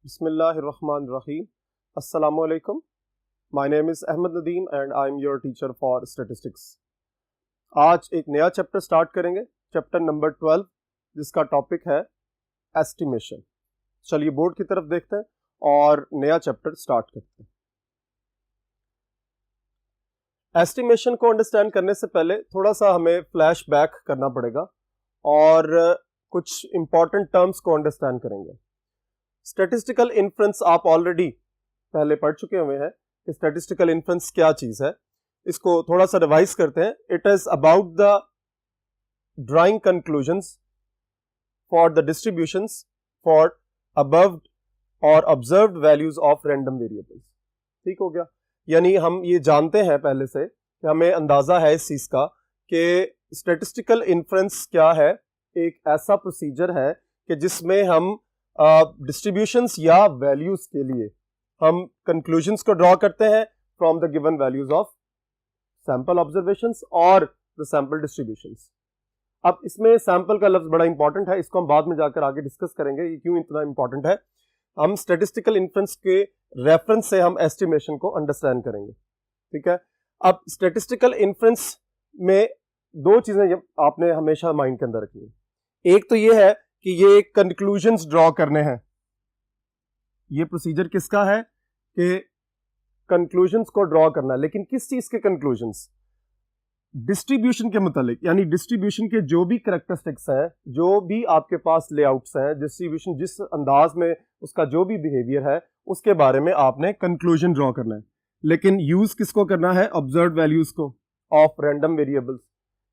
Bismillahirrahmanirrahim. Assalamu alaikum. My name is Ahmed Nadeem and I am your teacher for statistics. आज एक नया chapter start करेंगे, chapter number 12, जिसका topic है estimation. चलिए बोर्ड की तरफ देखते हैं और नया चैप्टर स्टार्ट करते हैं. एस्टिमेशन को अंडरस्टैंड करने से पहले थोड़ा सा हमें फ्लैश बैक करना पड़ेगा और कुछ इंपॉर्टेंट टर्म्स को अंडरस्टैंड करेंगे. स्टैटिस्टिकल इन्फ्रेंस आप ऑलरेडी पहले पढ़ चुके हुए हैं कि स्टैटिस्टिकल इन्फ्रेंस क्या चीज है. इसको थोड़ा सा रिवाइज करते हैं. It is about the drawing conclusions for the distributions for above और observed values of random variables. ठीक हो गया. यानी हम ये जानते हैं पहले से कि हमें अंदाजा है इस चीज का कि स्टैटिस्टिकल इन्फ्रेंस क्या है. एक ऐसा प्रोसीजर है कि जिसमें हम डिस्ट्रीब्यूशंस या वैल्यूज के लिए हम कंक्लूजन्स को ड्रॉ करते हैं from the given values of sample observations और द सैंपल डिस्ट्रीब्यूशंस. अब इसमें सैंपल का लफ्ज बड़ा इंपॉर्टेंट है, इसको हम बाद में जाकर आगे डिस्कस करेंगे ये क्यों इतना इंपॉर्टेंट है. हम स्टैटिस्टिकल इन्फ्रेंस के रेफरेंस से हम एस्टिमेशन को अंडरस्टैंड करेंगे. ठीक है. अब स्टैटिस्टिकल इन्फ्रेंस में दो चीजें आपने हमेशा माइंड के अंदर रखनी है. एक तो ये है कि ये कंक्लूजन्स ड्रॉ करने हैं. ये प्रोसीजर किसका है कि कंक्लूजन्स को ड्रॉ करना है. लेकिन किस चीज के कंक्लूजन्स? डिस्ट्रीब्यूशन के मुतालिक. यानी डिस्ट्रीब्यूशन के जो भी करैक्टरिस्टिक्स हैं, जो भी आपके पास लेआउट्स हैं, डिस्ट्रीब्यूशन जिस अंदाज में उसका जो भी बिहेवियर है उसके बारे में आपने कंक्लूजन ड्रॉ करना है. लेकिन यूज किसको करना है? ऑब्जर्व्ड वैल्यूज को ऑफ रैंडम वेरिएबल्स.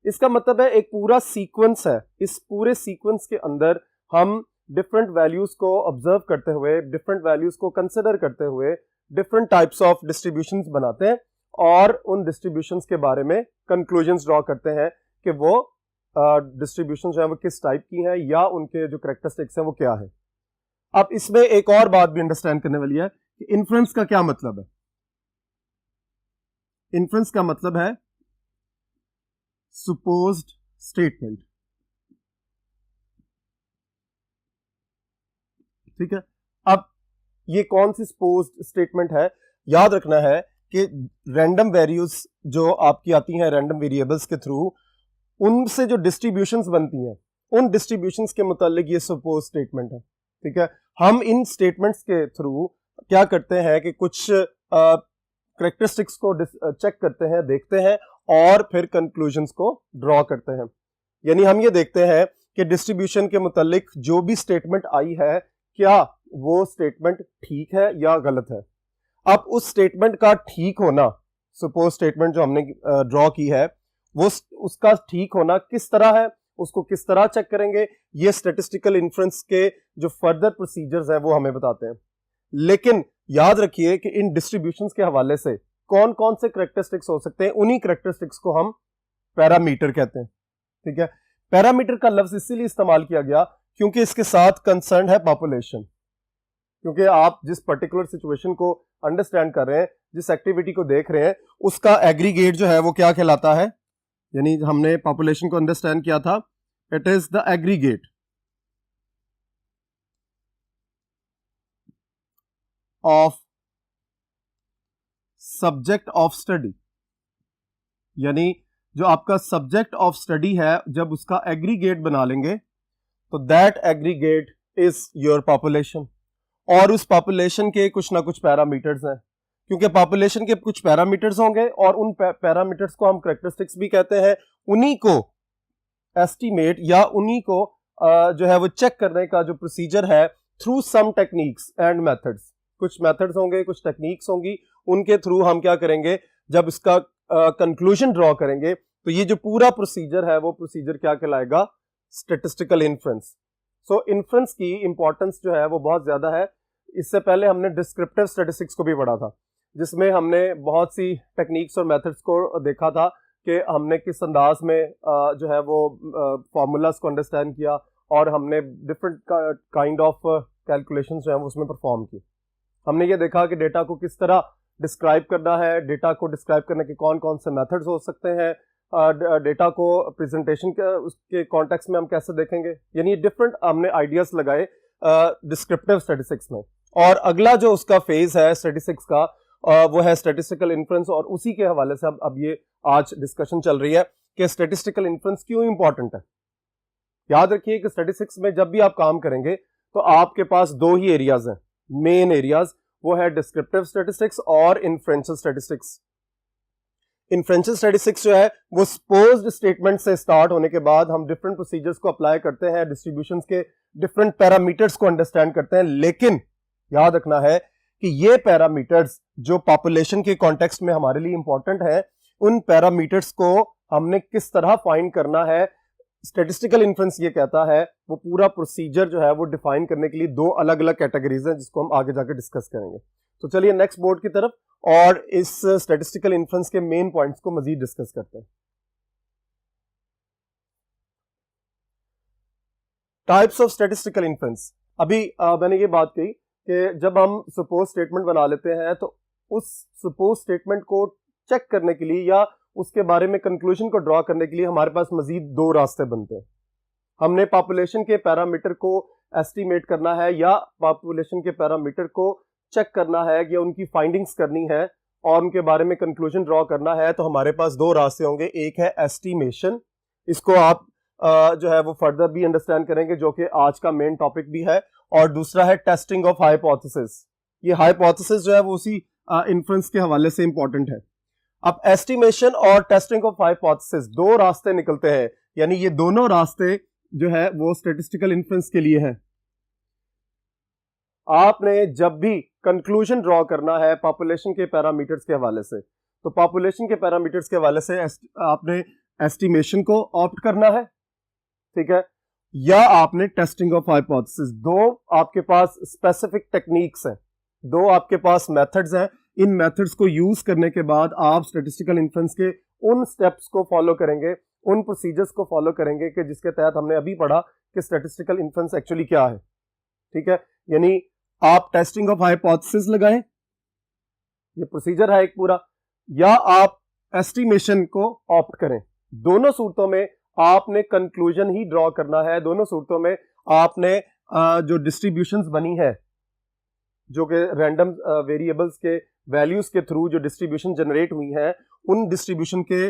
इसका मतलब है एक पूरा सीक्वेंस है. इस पूरे सीक्वेंस के अंदर हम डिफरेंट वैल्यूज को ऑब्जर्व करते हुए, डिफरेंट वैल्यूज को कंसिडर करते हुए डिफरेंट टाइप्स ऑफ डिस्ट्रीब्यूशंस बनाते हैं और उन डिस्ट्रीब्यूशंस के बारे में कंक्लूजन्स ड्रॉ करते हैं कि वो डिस्ट्रीब्यूशंस जो है वो किस टाइप की हैं या उनके जो करैक्टरिस्टिक्स हैं वो क्या है. अब इसमें एक और बात भी अंडरस्टैंड करने वाली है कि इन्फ्रेंस का क्या मतलब है. इन्फ्रेंस का मतलब है supposed statement. ठीक है. अब ये कौन सी supposed statement है? याद रखना है कि रैंडम वैल्यूज जो आपकी आती हैं रैंडम वेरिएबल्स के थ्रू, उनसे जो डिस्ट्रीब्यूशंस बनती हैं उन डिस्ट्रीब्यूशंस के मुतालिक ये supposed statement है. ठीक है. हम इन स्टेटमेंट्स के थ्रू क्या करते हैं कि कुछ करैक्टरिस्टिक्स को चेक करते हैं, देखते हैं और फिर कंक्लूजन्स को ड्रॉ करते हैं. यानी हम ये देखते हैं कि डिस्ट्रीब्यूशन के मुतालिक जो भी स्टेटमेंट आई है क्या वो स्टेटमेंट ठीक है या गलत है. अब उस स्टेटमेंट का ठीक होना, सपोज स्टेटमेंट जो हमने ड्रॉ की है वो उसका ठीक होना किस तरह है, उसको किस तरह चेक करेंगे, ये स्टैटिस्टिकल इन्फ्रेंस के जो फर्दर प्रोसीजर्स हैं वो हमें बताते हैं. लेकिन याद रखिए कि इन डिस्ट्रीब्यूशंस के हवाले से कौन कौन से करैक्टरिस्टिक्स हो सकते हैं, उन्हीं करैक्टरिस्टिक्स को हम पैरामीटर कहते हैं. ठीक है. पैरामीटर का लफ्ज इसीलिए इस्तेमाल किया गया क्योंकि इसके साथ कंसर्न है पॉपुलेशन. क्योंकि आप जिस पर्टिकुलर सिचुएशन को अंडरस्टैंड कर रहे हैं, जिस एक्टिविटी को देख रहे हैं, उसका एग्रीगेट जो है वो क्या कहलाता है. यानी हमने पॉपुलेशन को अंडरस्टैंड किया था, it is the aggregate of subject of study. यानी जो आपका सब्जेक्ट ऑफ स्टडी है, जब उसका एग्रीगेट बना लेंगे तो that aggregate is your population. और उस पॉपुलेशन के कुछ ना कुछ पैरामीटर्स हैं, क्योंकि पॉपुलेशन के कुछ पैरामीटर्स होंगे और उन पैरामीटर्स को हम करैक्टरिस्टिक्स भी कहते हैं. उन्हीं को एस्टिमेट या उन्हीं को जो है वो चेक करने का जो प्रोसीजर है through some techniques and methods. कुछ मेथड्स होंगे, कुछ टेक्निक्स होंगी, उनके थ्रू हम क्या करेंगे, जब इसका कंक्लूजन ड्रॉ करेंगे तो ये जो पूरा प्रोसीजर है वो प्रोसीजर क्या कहलाएगा? Statistical inference. सो इन्फ्रेंस की इंपॉर्टेंस जो है वो बहुत ज्यादा है. इससे पहले हमने डिस्क्रिप्टिव स्टैटिस्टिक्स को भी पढ़ा था, जिसमें हमने बहुत सी टेक्निक्स और मेथड्स को देखा था कि हमने किस अंदाज में जो है वो फॉर्मूलाज को अंडरस्टैंड किया और हमने डिफरेंट काइंड ऑफ कैलकुलेशंस जो है उसमें परफॉर्म की. हमने ये देखा कि डेटा को किस तरह डिस्क्राइब करना है, डेटा को डिस्क्राइब करने के कौन कौन से मेथड्स हो सकते हैं, डेटा को प्रेजेंटेशन के उसके कॉन्टेक्स्ट में हम कैसे देखेंगे. यानी डिफरेंट हमने आइडियाज लगाए डिस्क्रिप्टिव स्टैटिस्टिक्स में. और अगला जो उसका फेज है स्टैटिस्टिक्स का वो है स्टैटिस्टिकल इन्फ्रेंस, और उसी के हवाले से अब ये आज डिस्कशन चल रही है कि स्टैटिस्टिकल इन्फ्रेंस क्यों इंपॉर्टेंट है। याद रखिए कि स्टैटिस्टिक्स में जब भी आप काम करेंगे तो आपके पास दो ही एरियाज हैं, मेन एरियाज, वो है डिस्क्रिप्टिव स्टैटिस्टिक्स और इन्फ्रेंशियल स्टैटिस्टिक्स। इन्फ्रेंशियल स्टैटिस्टिक्स जो है वो सपोज्ड स्टेटमेंट से स्टार्ट होने के बाद हम डिफरेंट प्रोसीजर्स को अप्लाई करते हैं, डिस्ट्रीब्यूशंस के डिफरेंट पैरामीटर्स को अंडरस्टैंड करते हैं, लेकिन याद रखना है कि ये पैरामीटर्स जो पॉपुलेशन के कॉन्टेक्स्ट में हमारे लिए इंपॉर्टेंट है, उन पैरामीटर्स को हमने किस तरह फाइंड करना है, स्टैटिस्टिकल इन्फ्रेंस ये कहता है, वो पूरा प्रोसीजर जो है वो डिफाइन करने के लिए दो अलग अलग कैटेगरीज हैं जिसको हम आगे जाकर डिस्कस करेंगे। तो चलिए नेक्स्ट बोर्ड की तरफ और इस स्टैटिस्टिकल इन्फ्रेंस के मेन पॉइंट्स को मजीद डिस्कस करते हैं। Types of statistical inference. अभी मैंने ये बात कही कि जब हम सपोज स्टेटमेंट बना लेते हैं तो उस सपोज स्टेटमेंट को चेक करने के लिए या उसके बारे में कंक्लूजन को ड्रॉ करने के लिए हमारे पास मजीद दो रास्ते बनते हैं। हमने पॉपुलेशन के पैरामीटर को एस्टिमेट करना है या पॉपुलेशन के पैरामीटर को चेक करना है या उनकी फाइंडिंग्स करनी है और उनके बारे में कंक्लूजन ड्रॉ करना है, तो हमारे पास दो रास्ते होंगे। एक है एस्टिमेशन, इसको आप जो है वो फर्दर भी अंडरस्टैंड करेंगे जो कि आज का मेन टॉपिक भी है, और दूसरा है टेस्टिंग ऑफ हाइपोथेसिस। ये हाइपोथेसिस जो है वो उसी इन्फ्रेंस के हवाले से इंपॉर्टेंट है। अब एस्टिमेशन और टेस्टिंग ऑफ हाइपोथेसिस दो रास्ते निकलते हैं, यानी ये दोनों रास्ते जो है वो स्टैटिस्टिकल इन्फ्रेंस के लिए हैं। आपने जब भी कंक्लूजन ड्रॉ करना है पॉपुलेशन के पैरामीटर्स के हवाले से, तो पॉपुलेशन के पैरामीटर्स के हवाले से आपने एस्टिमेशन को ऑप्ट करना है, ठीक है, या आपने टेस्टिंग ऑफ हाइपोथेसिस। दो आपके पास स्पेसिफिक टेक्निक्स हैं, दो आपके पास मेथड्स हैं। इन मेथड्स को यूज करने के बाद आप स्टैटिस्टिकल इन्फ्रेंस के उन स्टेप्स को फॉलो करेंगे, उन प्रोसीजर्स को फॉलो करेंगे कि जिसके तहत हमने अभी पढ़ा कि स्टैटिस्टिकल इन्फ्रेंस एक्चुअली क्या है, ठीक है। यानी आप टेस्टिंग ऑफ हाइपोथेसिस लगाएं, ये प्रोसीजर है एक पूरा, या आप एस्टिमेशन को ऑप्ट करें। दोनों सूरतों में आपने कंक्लूजन ही ड्रॉ करना है। दोनों सूरतों में आपने जो डिस्ट्रीब्यूशंस बनी है, जो कि रैंडम वेरिएबल्स के वैल्यूज के थ्रू जो डिस्ट्रीब्यूशन जनरेट हुई है, उन डिस्ट्रीब्यूशन के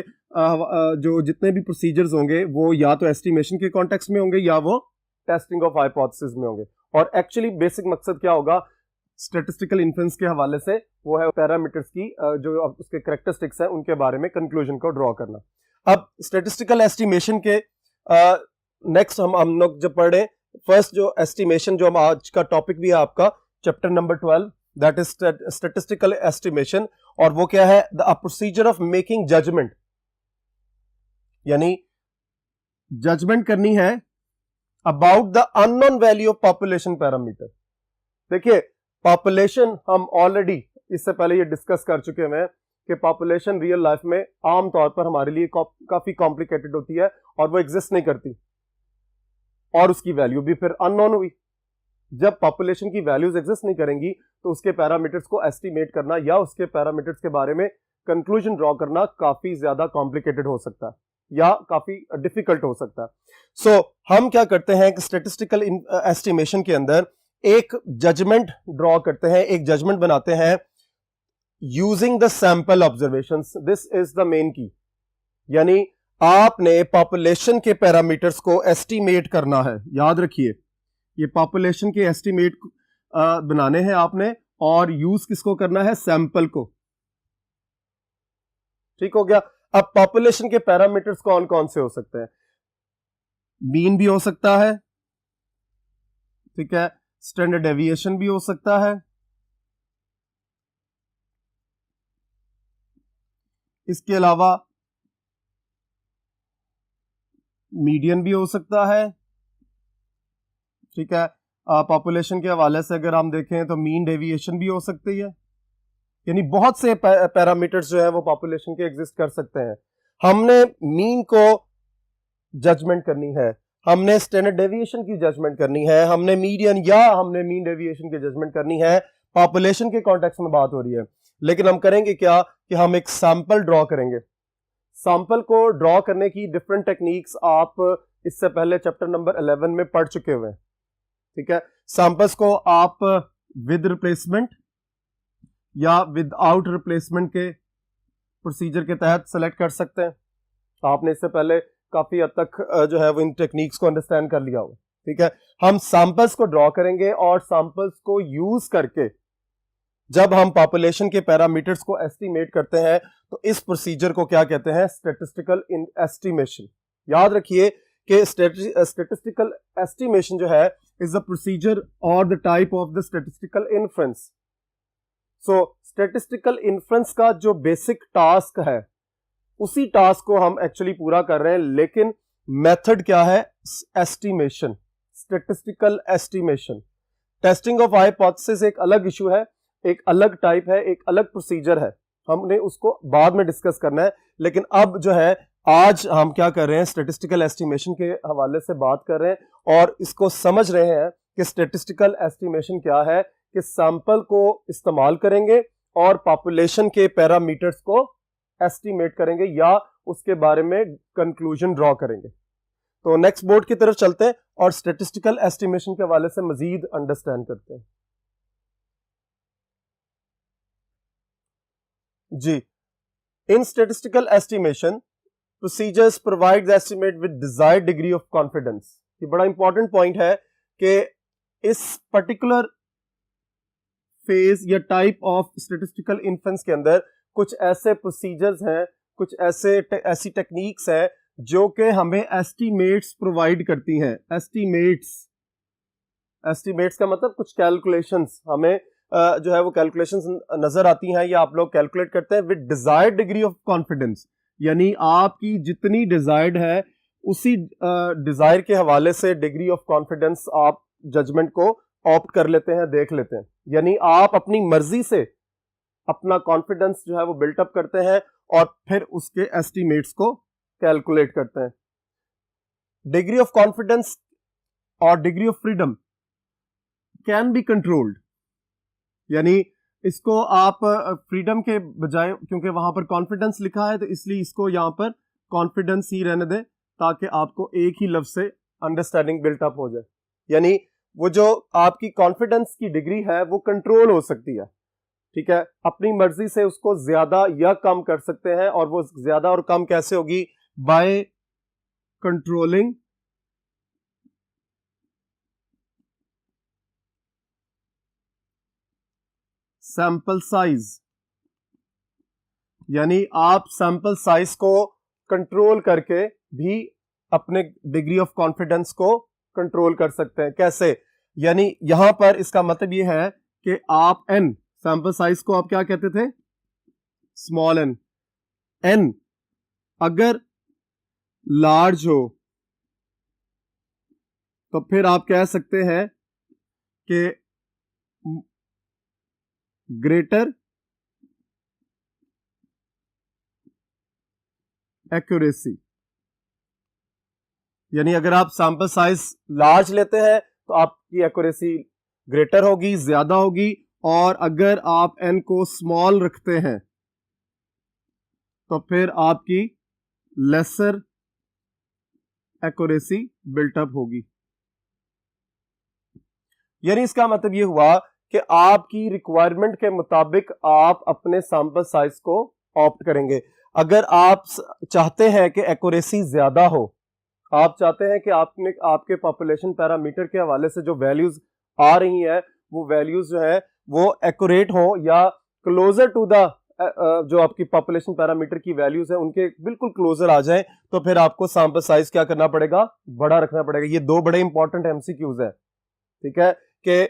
जो जितने भी प्रोसीजर्स होंगे वो या तो एस्टिमेशन के कॉन्टेक्स्ट में होंगे या वो टेस्टिंग ऑफ हाइपोथेसिस में होंगे। और एक्चुअली बेसिक मकसद क्या होगा स्टैटिस्टिकल इन्फ्रेंस के हवाले से, वो है पैरामीटर्स की जो उसके कैरेक्टरिस्टिक्स हैं उनके बारे में कंक्लूजन को ड्रॉ करना। अब स्टैटिस्टिकल एस्टिमेशन के नेक्स्ट हम लोग जब पढ़े, फर्स्ट जो एस्टिमेशन जो हम आज का टॉपिक भी है आपका chapter number 12, that is statistical estimation, और वो क्या है, the procedure of making judgement, यानी जजमेंट करनी है about the unknown value of population parameter. देखिए पॉपुलेशन हम ऑलरेडी इससे पहले ये डिस्कस कर चुके हैं कि पॉपुलेशन रियल लाइफ में आम तौर पर हमारे लिए काफी कॉम्प्लिकेटेड होती है और वो एग्जिस्ट नहीं करती, और उसकी वैल्यू भी फिर अननोन हुई। जब पॉपुलेशन की वैल्यूज एग्जिस्ट नहीं करेंगी तो उसके पैरामीटर्स को एस्टिमेट करना या उसके पैरामीटर्स के बारे में कंक्लूजन ड्रॉ करना काफी ज्यादा कॉम्प्लिकेटेड हो सकता है या काफी डिफिकल्ट हो सकता है। सो हम क्या करते हैं कि स्टैटिस्टिकल एस्टिमेशन के अंदर एक जजमेंट ड्रॉ करते हैं, एक जजमेंट बनाते हैं using the sample observations. This is the main की, यानी आपने पॉपुलेशन के पैरामीटर्स को एस्टिमेट करना है। याद रखिए ये पॉपुलेशन के एस्टिमेट बनाने हैं आपने, और यूज किसको करना है, सैंपल को। ठीक हो गया। अब पॉपुलेशन के पैरामीटर्स कौन कौन से हो सकते हैं, मीन भी हो सकता है, ठीक है, स्टैंडर्ड डेविएशन भी हो सकता है, इसके अलावा मीडियन भी हो सकता है, ठीक है। पॉपुलेशन के हवाले से अगर हम देखें तो मीन डेविएशन भी हो सकती है, यानी बहुत से पैरामीटर्स जो है वो पॉपुलेशन के एग्जिस्ट कर सकते हैं। हमने मीन को जजमेंट करनी है, हमने स्टैंडर्ड डेविएशन की जजमेंट करनी है, हमने मीडियन या हमने मीन डेविएशन की जजमेंट करनी है। पॉपुलेशन के कॉन्टेक्स्ट में बात हो रही है, लेकिन हम करेंगे क्या कि हम एक सैंपल ड्रॉ करेंगे। सैंपल को ड्रॉ करने की डिफरेंट टेक्निक्स आप इससे पहले चैप्टर नंबर 11 में पढ़ चुके हुए हैं, ठीक है। सैंपल्स को आप विद रिप्लेसमेंट या विदाउट रिप्लेसमेंट के प्रोसीजर के तहत सेलेक्ट कर सकते हैं। आपने इससे पहले काफी हद तक जो है वो इन टेक्निक्स को अंडरस्टैंड कर लिया हो। ठीक है, हम सैंपल्स को ड्रॉ करेंगे और सैंपल्स को यूज करके जब हम पॉपुलेशन के पैरामीटर्स को एस्टिमेट करते हैं तो इस प्रोसीजर को क्या कहते हैं, स्टैटिस्टिकल एस्टिमेशन। याद रखिए कि स्टैटिस्टिकल एस्टिमेशन जो है इज द प्रोसीजर और the type of the statistical inference. So statistical inference का जो बेसिक टास्क है उसी टास्क को हम एक्चुअली पूरा कर रहे हैं, लेकिन मेथड क्या है, estimation, statistical estimation. Testing of hypothesis एक अलग इशू है, एक अलग टाइप है, एक अलग प्रोसीजर है, हमने उसको बाद में डिस्कस करना है। लेकिन अब जो है आज हम क्या कर रहे हैं, स्टैटिस्टिकल एस्टिमेशन के हवाले से बात कर रहे हैं और इसको समझ रहे हैं कि स्टैटिस्टिकल एस्टिमेशन क्या है, कि सैंपल को इस्तेमाल करेंगे और पॉपुलेशन के पैरामीटर्स को एस्टिमेट करेंगे या उसके बारे में कंक्लूजन ड्रॉ करेंगे। तो नेक्स्ट बोर्ड की तरफ चलते हैं और स्टैटिस्टिकल एस्टिमेशन के हवाले से मजीद अंडरस्टैंड करते हैं। जी, in statistical estimation procedures provide the estimate with desired degree of confidence. ये बड़ा इंपॉर्टेंट पॉइंट है कि इस पर्टिकुलर फेज या टाइप ऑफ स्टैटिस्टिकल इन्फ्रेंस के अंदर कुछ ऐसे प्रोसीजर्स हैं, कुछ ऐसी टेक्निक्स हैं जो कि हमें एस्टिमेट्स प्रोवाइड करती हैं। एस्टिमेट्स का मतलब कुछ कैलकुलेशंस हमें जो है वो कैलकुलेशंस नजर आती हैं या आप लोग कैलकुलेट करते हैं with desired degree of confidence, यानी आपकी जितनी डिजायर्ड है उसी डिजायर के हवाले से डिग्री ऑफ कॉन्फिडेंस आप जजमेंट को ऑप्ट कर लेते हैं, देख लेते हैं। यानी आप अपनी मर्जी से अपना कॉन्फिडेंस जो है वो बिल्टअप करते हैं और फिर उसके एस्टिमेट्स को कैलकुलेट करते हैं। डिग्री ऑफ कॉन्फिडेंस और degree of freedom can be controlled, यानी इसको आप फ्रीडम के बजाय, क्योंकि वहां पर कॉन्फिडेंस लिखा है तो इसलिए इसको यहां पर कॉन्फिडेंस ही रहने दें ताकि आपको एक ही लफ्ज से अंडरस्टैंडिंग बिल्टअप हो जाए। यानी वो जो आपकी कॉन्फिडेंस की डिग्री है वो कंट्रोल हो सकती है। ठीक है, अपनी मर्जी से उसको ज्यादा या कम कर सकते हैं और वो ज्यादा और कम कैसे होगी, बाय कंट्रोलिंग सैंपल साइज। यानी आप सैंपल साइज को कंट्रोल करके भी अपने डिग्री ऑफ कॉन्फिडेंस को कंट्रोल कर सकते हैं। कैसे, यानी यहां पर इसका मतलब यह है कि आप एन, सैंपल साइज को आप क्या कहते थे, स्मॉल एन, एन अगर लार्ज हो तो फिर आप कह सकते हैं कि ग्रेटर एक्यूरेसी। यानी अगर आप सैंपल साइज लार्ज लेते हैं तो आपकी एक्यूरेसी ग्रेटर होगी, ज्यादा होगी, और अगर आप एन को स्मॉल रखते हैं तो फिर आपकी लेसर एक्यूरेसी बिल्टअप होगी। यानी इसका मतलब यह हुआ कि आपकी रिक्वायरमेंट के मुताबिक आप अपने सैंपल साइज को ऑप्ट करेंगे। अगर आप चाहते हैं कि एक्यूरेसी ज्यादा हो, आप चाहते हैं कि आपके पॉपुलेशन पैरामीटर के हवाले से जो वैल्यूज आ रही हैं वो वैल्यूज जो है वो एक्यूरेट हो या क्लोजर टू द जो आपकी पॉपुलेशन पैरामीटर की वैल्यूज है उनके बिल्कुल क्लोजर आ जाए, तो फिर आपको सैंपल साइज क्या करना पड़ेगा, बड़ा रखना पड़ेगा। ये दो बड़े इंपॉर्टेंट एमसीक्यूज है। ठीक है, कि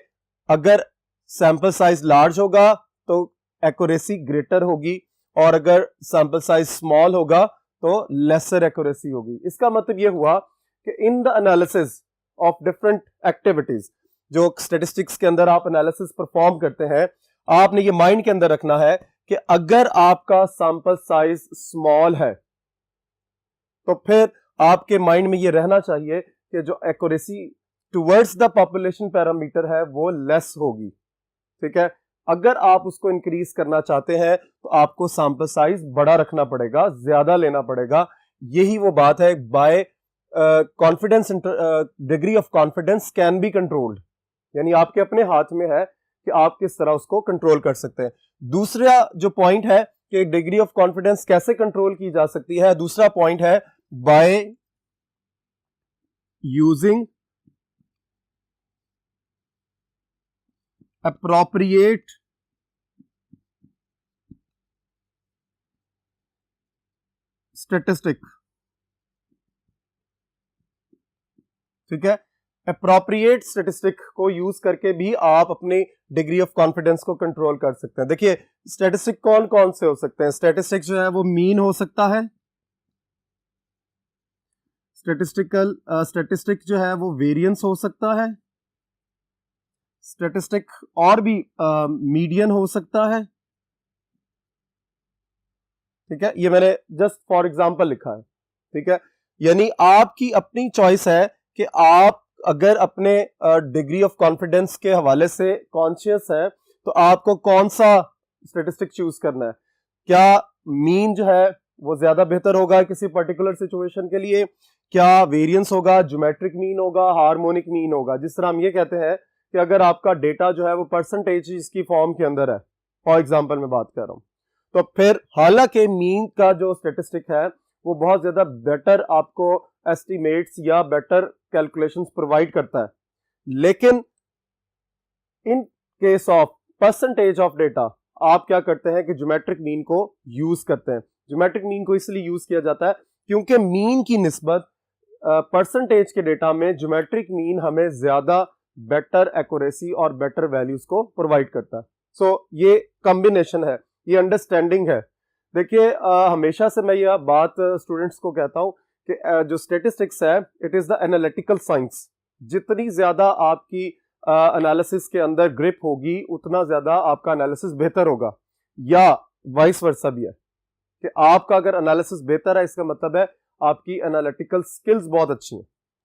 अगर सैंपल साइज लार्ज होगा तो एक्यूरेसी ग्रेटर होगी और अगर सैंपल साइज स्मॉल होगा तो लेसर एक्यूरेसी होगी। इसका मतलब यह हुआ कि in the analysis of different activities, जो स्टैटिस्टिक्स के अंदर आप एनालिसिस परफॉर्म करते हैं, आपने ये माइंड के अंदर रखना है कि अगर आपका सैंपल साइज स्मॉल है तो फिर आपके माइंड में ये रहना चाहिए कि जो accuracy towards the population parameter है वो लेस होगी। ठीक है, अगर आप उसको इंक्रीज करना चाहते हैं तो आपको सैंपल साइज बड़ा रखना पड़ेगा, ज्यादा लेना पड़ेगा। यही वो बात है, by confidence degree of confidence can be controlled. यानी आपके अपने हाथ में है कि आप किस तरह उसको कंट्रोल कर सकते हैं। दूसरा जो पॉइंट है कि डिग्री ऑफ कॉन्फिडेंस कैसे कंट्रोल की जा सकती है, दूसरा पॉइंट है बाय यूजिंग appropriate statistic। ठीक है, अप्रोप्रिएट स्टेटिस्टिक को यूज करके भी आप अपनी डिग्री ऑफ कॉन्फिडेंस को कंट्रोल कर सकते हैं। देखिए स्टेटिस्टिक कौन कौन से हो सकते हैं, स्टेटिस्टिक जो है वो मीन हो सकता है, स्टेटिस्टिक जो है वो वेरिएंस हो सकता है, स्टेटिस्टिक और भी मीडियन हो सकता है। ठीक है, ये मैंने जस्ट फॉर एग्जांपल लिखा है। ठीक है, यानी आपकी अपनी चॉइस है कि आप अगर अपने डिग्री ऑफ कॉन्फिडेंस के हवाले से कॉन्शियस है तो आपको कौन सा स्टेटिस्टिक चूज करना है। क्या मीन जो है वो ज्यादा बेहतर होगा किसी पर्टिकुलर सिचुएशन के लिए, क्या वेरिएंस होगा, ज्योमेट्रिक मीन होगा, हार्मोनिक मीन होगा। जिस तरह हम ये कहते हैं कि अगर आपका डेटा जो है वो परसेंटेज की फॉर्म के अंदर है, फॉर एग्जांपल मैं बात कर रहा हूं, तो फिर हालांकि मीन का जो स्टेटिस्टिक है वो बहुत ज्यादा बेटर आपको एस्टिमेट्स या बेटर कैलकुलेशंस प्रोवाइड करता है, लेकिन in case of percentage of data आप क्या करते हैं कि ज्योमेट्रिक मीन को यूज करते हैं। ज्योमेट्रिक मीन को इसलिए यूज किया जाता है क्योंकि मीन की निस्बत परसेंटेज के डेटा में ज्योमेट्रिक मीन हमें ज्यादा बेटर एक्यूरेसी और बेटर वैल्यूज को प्रोवाइड करता है। सो ये कॉम्बिनेशन है, ये अंडरस्टैंडिंग है। देखिए हमेशा से मैं यह बात स्टूडेंट्स को कहता हूं कि जो स्टेटिस्टिक्स है it is the analytical science. जितनी ज्यादा आपकी एनालिसिस के अंदर ग्रिप होगी उतना ज्यादा आपका एनालिसिस बेहतर होगा, या वाइस वर्सा भी है कि आपका अगर एनालिसिस बेहतर है इसका मतलब है आपकी एनालिटिकल स्किल्स बहुत अच्छी हैं।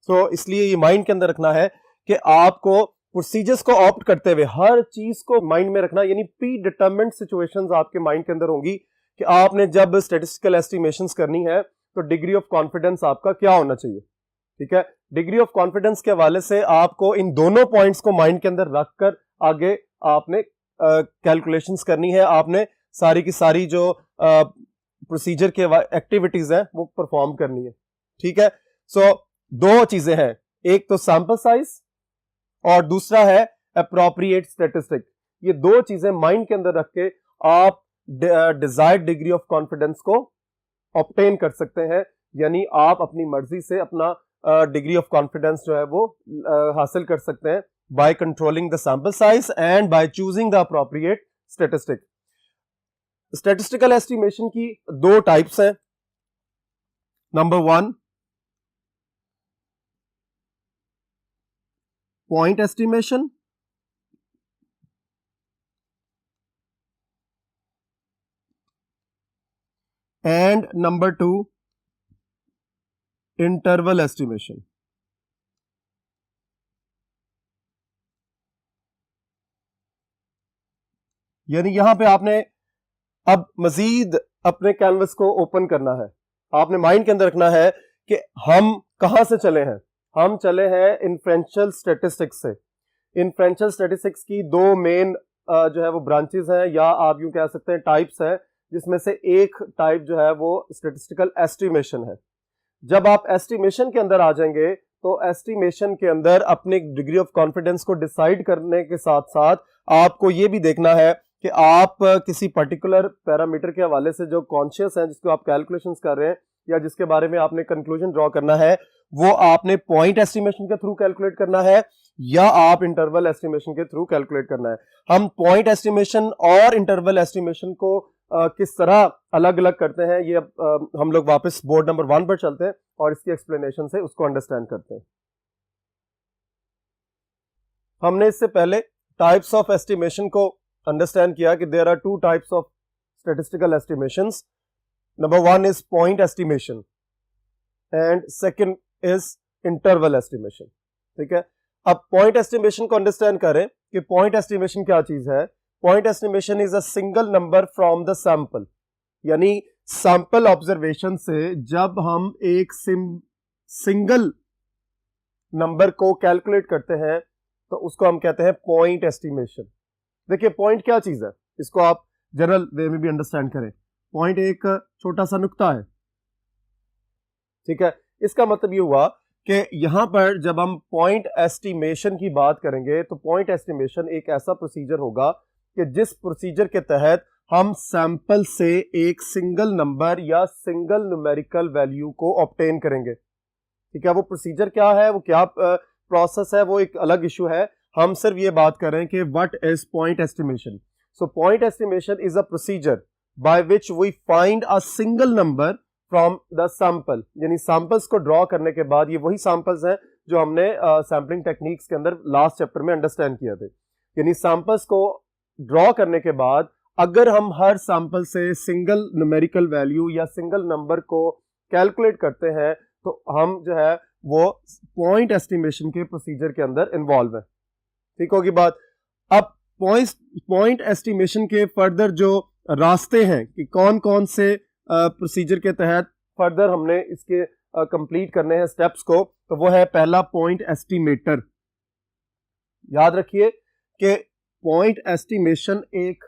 सो इसलिए ये माइंड के अंदर रखना है कि आपको प्रोसीजर्स को ऑप्ट करते हुए हर चीज को माइंड में रखना, यानी प्री डिटरमिन्ड सिचुएशंस आपके माइंड के अंदर होंगी कि आपने जब स्टैटिस्टिकल एस्टिमेशंस करनी है तो डिग्री ऑफ कॉन्फिडेंस आपका क्या होना चाहिए। ठीक है, डिग्री ऑफ कॉन्फिडेंस के हवाले से आपको इन दोनों पॉइंट्स को माइंड के अंदर रखकर आगे आपने कैलकुलेशंस करनी है, आपने सारी की सारी जो प्रोसीजर के एक्टिविटीज हैं वो परफॉर्म करनी है। ठीक है, सो दो चीजें हैं, एक तो सैंपल साइज और दूसरा है एप्रोप्रिएट स्टैटिस्टिक। ये दो चीजें माइंड के अंदर रख के आप डिजायर्ड डिग्री ऑफ कॉन्फिडेंस को ऑब्टेन कर सकते हैं, यानी आप अपनी मर्जी से अपना डिग्री ऑफ कॉन्फिडेंस जो है वो हासिल कर सकते हैं by controlling the sample size and by choosing the appropriate statistic. Statistical estimation की दो टाइप्स हैं। Number 1 point estimation, and number 2 interval estimation. यानी यहां पे आपने अब मजीद अपने कैनवस को ओपन करना है, आपने माइंड के अंदर रखना है कि हम कहां से चले हैं। हम चले हैं इन्फ्रेंशियल स्टैटिस्टिक्स से। इन्फ्रेंशियल स्टैटिस्टिक्स की दो मेन जो है वो ब्रांचेस हैं, या आप यूं कह सकते हैं टाइप्स हैं, जिसमें से एक टाइप जो है वो स्टैटिस्टिकल एस्टिमेशन है। जब आप एस्टिमेशन के अंदर आ जाएंगे तो एस्टिमेशन के अंदर अपने डिग्री ऑफ कॉन्फिडेंस को डिसाइड करने के साथ साथ आपको ये भी देखना है कि आप किसी पर्टिकुलर पैरामीटर के हवाले से जो कॉन्शियस है, जिसको आप कैलकुलेशंस कर रहे हैं या जिसके बारे में आपने कंक्लूजन ड्रॉ करना है, वो आपने पॉइंट एस्टिमेशन के थ्रू कैलकुलेट करना है या आप इंटरवल एस्टिमेशन के थ्रू कैलकुलेट करना है। हम पॉइंट एस्टिमेशन और इंटरवल एस्टिमेशन को किस तरह अलग अलग करते हैं, ये हम लोग वापस बोर्ड नंबर 1 पर चलते हैं और इसकी एक्सप्लेनेशन से उसको अंडरस्टैंड करते हैं। हमने इससे पहले टाइप्स ऑफ एस्टिमेशन को अंडरस्टैंड किया कि there are 2 types of statistical estimations. Number 1 is point estimation and second is interval estimation. ठीक है, अब पॉइंट एस्टिमेशन को अंडरस्टैंड करें कि पॉइंट एस्टिमेशन क्या चीज है। Point estimation is a single number from the sample, यानी सैंपल ऑब्जर्वेशन से जब हम एक सिंगल नंबर को कैलकुलेट करते हैं तो उसको हम कहते हैं पॉइंट एस्टिमेशन। देखिए पॉइंट क्या चीज है, इसको आप जनरल वे में भी अंडरस्टैंड करें। पॉइंट एक छोटा सा नुक्ता है, ठीक है। इसका मतलब ये हुआ कि यहां पर जब हम पॉइंट एस्टिमेशन की बात करेंगे तो पॉइंट एस्टिमेशन एक ऐसा प्रोसीजर होगा कि जिस प्रोसीजर के तहत हम सैंपल से एक सिंगल नंबर या सिंगल न्यूमेरिकल वैल्यू को ऑब्टेन करेंगे, ठीक है। वो प्रोसीजर क्या है, वो क्या प्रोसेस है, वो एक अलग इशू है। हम सिर्फ ये बात कर रहे हैं कि what is point estimation. So point estimation is a procedure by which we find a single number from the sample, यानी सैंपल्स को ड्रॉ करने के बाद, ये वही सैंपल्स हैं जो हमने सैम्पलिंग टेक्निक्स के अंदर लास्ट चैप्टर में अंडरस्टैंड किए थे। यानी सैंपल्स को ड्रॉ करने के बाद अगर हम हर सैंपल से सिंगल न्यूमेरिकल वैल्यू या सिंगल नंबर को कैलकुलेट करते हैं तो हम जो है वो पॉइंट एस्टिमेशन के प्रोसीजर के अंदर इन्वॉल्व है, ठीक होगी बात। अब पॉइंट एस्टिमेशन के फर्दर जो रास्ते हैं कि कौन कौन से प्रोसीजर के तहत फर्दर हमने इसके कंप्लीट करने हैं स्टेप्स को, तो वो है पहला पॉइंट एस्टिमेटर। याद रखिए कि पॉइंट एस्टिमेशन एक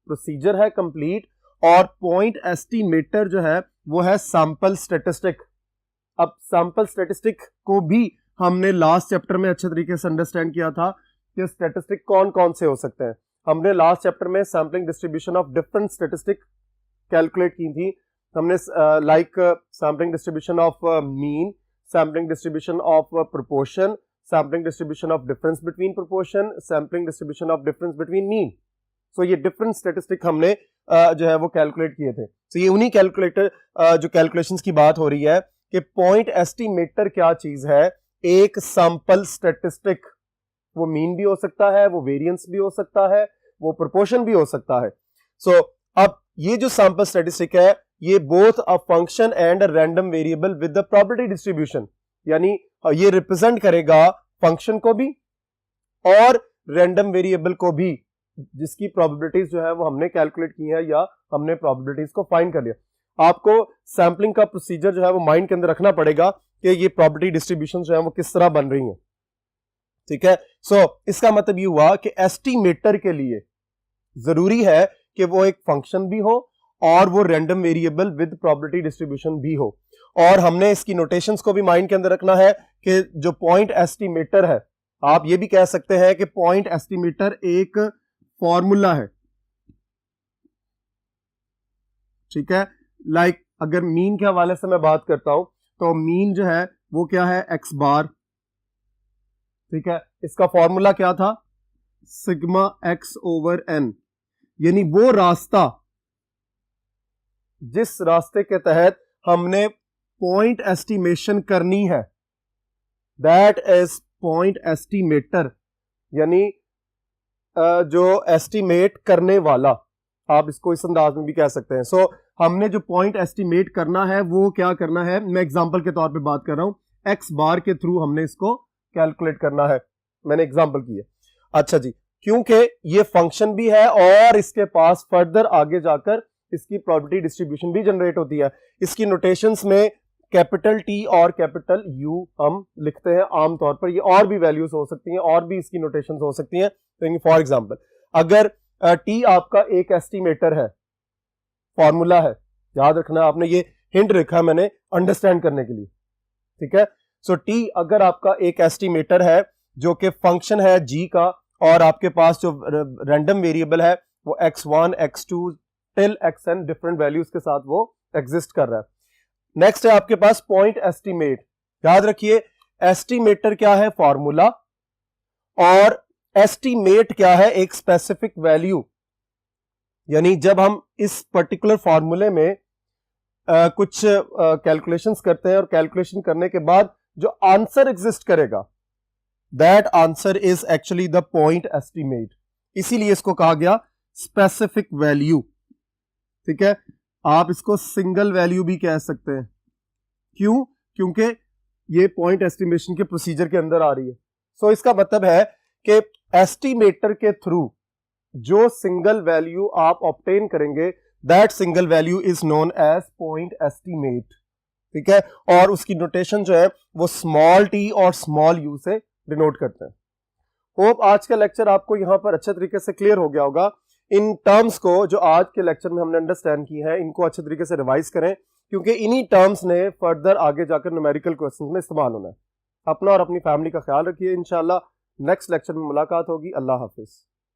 प्रोसीजर है कंप्लीट, और पॉइंट एस्टिमेटर जो है वो है सैंपल स्टैटिस्टिक। अब सैंपल स्टैटिस्टिक को भी हमने लास्ट चैप्टर में अच्छे तरीके से अंडरस्टैंड किया था कि स्टैटिस्टिक कौन कौन से हो सकते हैं। हमने लास्ट चैप्टर में sampling distribution of different statistic calculate की थी। हमने like sampling distribution of mean, sampling distribution of proportion, sampling distribution of difference between proportion, sampling distribution of difference between mean. So ये डिफरेंट स्टैटिस्टिक हमने जो है वो calculate किए थे। तो ये उन्हीं कैलकुलेटर जो कैलकुलेशंस की बात हो रही है कि पॉइंट एस्टिमेटर क्या चीज है, एक सैंपल स्टैटिस्टिक। वो मीन भी हो सकता है, वो वेरिएंस भी हो सकता है, वो प्रोपोर्शन भी हो सकता है। सो अब ये जो सैंपल स्टैटिस्टिक है ये both a function and a random variable with the probability distribution, यानी ये रिप्रेजेंट करेगा फंक्शन को भी और रैंडम वेरिएबल को भी, जिसकी प्रोबेबिलिटीज जो है वो हमने कैलकुलेट की है या हमने प्रोबेबिलिटीज को फाइंड कर लिया। आपको सैम्पलिंग का प्रोसीजर जो है वो माइंड के अंदर रखना पड़ेगा कि ये प्रोबेबिलिटी डिस्ट्रीब्यूशन जो है वो किस तरह बन रही है, ठीक है। सो इसका मतलब ये हुआ कि एस्टिमेटर के लिए जरूरी है कि वो एक फंक्शन भी हो और वो random variable with probability distribution भी हो। और हमने इसकी नोटेशंस को भी माइंड के अंदर रखना है कि जो पॉइंट एस्टिमेटर है, आप ये भी कह सकते हैं कि पॉइंट एस्टिमेटर एक फॉर्मूला है, ठीक है। लाइक अगर मीन के हवाले से मैं बात करता हूं तो मीन जो है वो क्या है, एक्स बार, ठीक है। इसका फॉर्मूला क्या था, सिग्मा एक्स ओवर एन, यानी वो रास्ता जिस रास्ते के तहत हमने पॉइंट एस्टिमेशन करनी है, दैट इज पॉइंट एस्टिमेटर, यानी जो एस्टिमेट करने वाला, आप इसको इस अंदाज में भी कह सकते हैं। सो हमने जो पॉइंट एस्टिमेट करना है वो क्या करना है, मैं एग्जांपल के तौर पे बात कर रहा हूं, एक्स बार के थ्रू हमने इसको कैलकुलेट करना है, मैंने एग्जांपल की है। अच्छा जी, क्योंकि ये फंक्शन भी है और इसके पास फर्दर आगे जाकर इसकी प्रोबेबिलिटी डिस्ट्रीब्यूशन भी जनरेट होती है। इसकी नोटेशंस में कैपिटल टी और कैपिटल यू हम लिखते हैं आमतौर पर, ये और भी वैल्यूज हो सकती हैं और भी इसकी नोटेशंस हो सकती हैं। तो फॉर एग्जांपल अगर टी आपका एक एस्टिमेटर है, फॉर्मूला है, याद रखना, आपने ये हिंट रखा मैंने अंडरस्टैंड करने के लिए, ठीक है। सो टी अगर आपका एक एस्टिमेटर है जो कि फंक्शन है जी का, और आपके पास जो रैंडम वेरिएबल है वो x1 x2 till xn different values के साथ वो एग्जिस्ट कर रहा है। नेक्स्ट है आपके पास पॉइंट एस्टिमेट। याद रखिए एस्टिमेटर क्या है, फॉर्मूला, और एस्टिमेट क्या है, एक स्पेसिफिक वैल्यू। यानी जब हम इस पर्टिकुलर फॉर्मूले में कुछ कैलकुलेशंस करते हैं और कैलकुलेशन करने के बाद जो आंसर एग्जिस्ट करेगा, that answer is actually the point estimate, इसीलिए इसको कहा गया स्पेसिफिक वैल्यू, ठीक है। आप इसको सिंगल वैल्यू भी कह सकते हैं, क्यों, क्योंकि ये पॉइंट एस्टिमेशन के प्रोसीजर के अंदर आ रही है। सो इसका मतलब है कि एस्टिमेटर के थ्रू जो सिंगल वैल्यू आप ऑब्टेन करेंगे, that single value is known as point estimate, ठीक है। और उसकी नोटेशन जो है वो स्मॉल टी और स्मॉल यू से डिनोट करते हैं। होप आज का लेक्चर आपको यहाँ पर अच्छे तरीके से क्लियर हो गया होगा। इन टर्म्स को जो आज के लेक्चर में हमने अंडरस्टैंड की है, इनको अच्छे तरीके से रिवाइज करें, क्योंकि इन्हीं टर्म्स ने फर्दर आगे जाकर न्यूमेरिकल क्वेश्चंस में इस्तेमाल होना है। अपना और अपनी फैमिली का ख्याल रखिए। इंशाल्लाह नेक्स्ट लेक्चर में मुलाकात होगी। अल्लाह हाफिज।